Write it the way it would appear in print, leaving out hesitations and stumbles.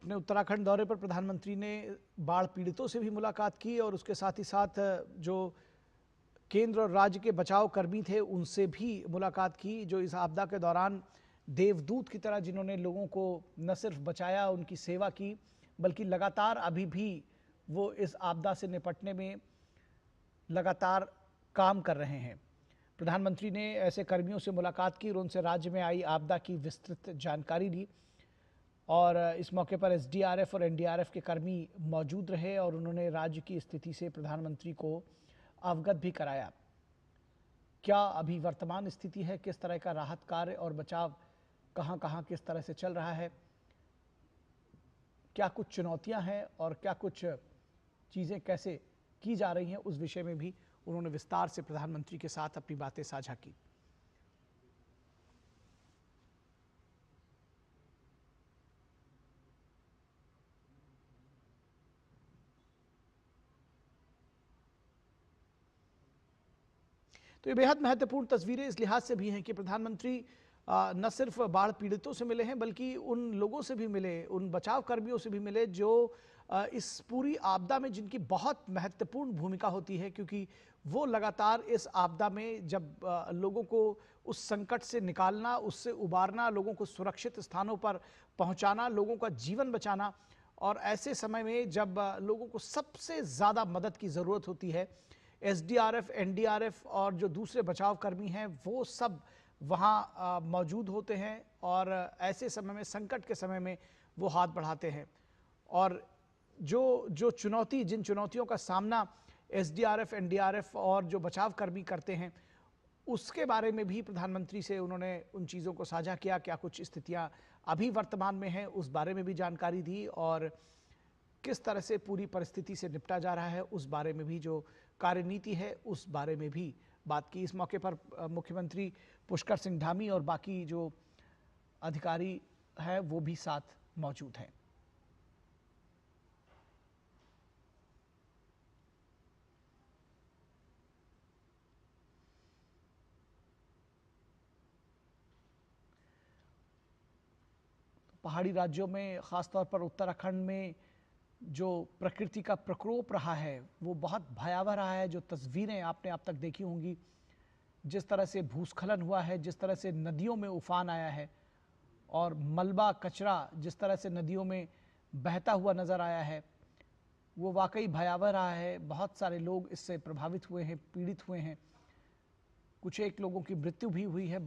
अपने उत्तराखंड दौरे पर प्रधानमंत्री ने बाढ़ पीड़ितों से भी मुलाकात की और उसके साथ ही साथ जो केंद्र और राज्य के बचाव कर्मी थे उनसे भी मुलाकात की, जो इस आपदा के दौरान देवदूत की तरह जिन्होंने लोगों को न सिर्फ बचाया, उनकी सेवा की, बल्कि लगातार अभी भी वो इस आपदा से निपटने में लगातार काम कर रहे हैं। प्रधानमंत्री ने ऐसे कर्मियों से मुलाकात की और उनसे राज्य में आई आपदा की विस्तृत जानकारी ली और इस मौके पर एसडीआरएफ और एनडीआरएफ के कर्मी मौजूद रहे और उन्होंने राज्य की स्थिति से प्रधानमंत्री को अवगत भी कराया। क्या अभी वर्तमान स्थिति है, किस तरह का राहत कार्य और बचाव कहां कहां किस तरह से चल रहा है, क्या कुछ चुनौतियां हैं और क्या कुछ चीज़ें कैसे की जा रही हैं, उस विषय में भी उन्होंने विस्तार से प्रधानमंत्री के साथ अपनी बातें साझा की। तो ये बेहद महत्वपूर्ण तस्वीरें इस लिहाज से भी हैं कि प्रधानमंत्री न सिर्फ बाढ़ पीड़ितों से मिले हैं बल्कि उन लोगों से भी मिले, उन बचाव कर्मियों से भी मिले जो इस पूरी आपदा में जिनकी बहुत महत्वपूर्ण भूमिका होती है, क्योंकि वो लगातार इस आपदा में जब लोगों को उस संकट से निकालना, उससे उबारना, लोगों को सुरक्षित स्थानों पर पहुंचाना, लोगों का जीवन बचाना, और ऐसे समय में जब लोगों को सबसे ज़्यादा मदद की ज़रूरत होती है, एसडीआरएफ, एनडीआरएफ और जो दूसरे बचाव कर्मी हैं वो सब वहाँ मौजूद होते हैं और ऐसे समय में, संकट के समय में वो हाथ बढ़ाते हैं। और जिन चुनौतियों का सामना एसडीआरएफ, एनडीआरएफ और जो बचाव कर्मी करते हैं, उसके बारे में भी प्रधानमंत्री से उन्होंने उन चीज़ों को साझा किया। क्या कुछ स्थितियां अभी वर्तमान में हैं, उस बारे में भी जानकारी दी और किस तरह से पूरी परिस्थिति से निपटा जा रहा है, उस बारे में भी जो कार्यनीति है उस बारे में भी बात की। इस मौके पर मुख्यमंत्री पुष्कर सिंह धामी और बाकी जो अधिकारी हैं वो भी साथ मौजूद हैं। पहाड़ी राज्यों में, खासतौर पर उत्तराखंड में जो प्रकृति का प्रकोप रहा है वो बहुत भयावह रहा है। जो तस्वीरें आपने अब तक देखी होंगी, जिस तरह से भूस्खलन हुआ है, जिस तरह से नदियों में उफान आया है और मलबा कचरा जिस तरह से नदियों में बहता हुआ नज़र आया है, वो वाकई भयावह रहा है। बहुत सारे लोग इससे प्रभावित हुए हैं, पीड़ित हुए हैं, कुछ एक लोगों की मृत्यु भी हुई है।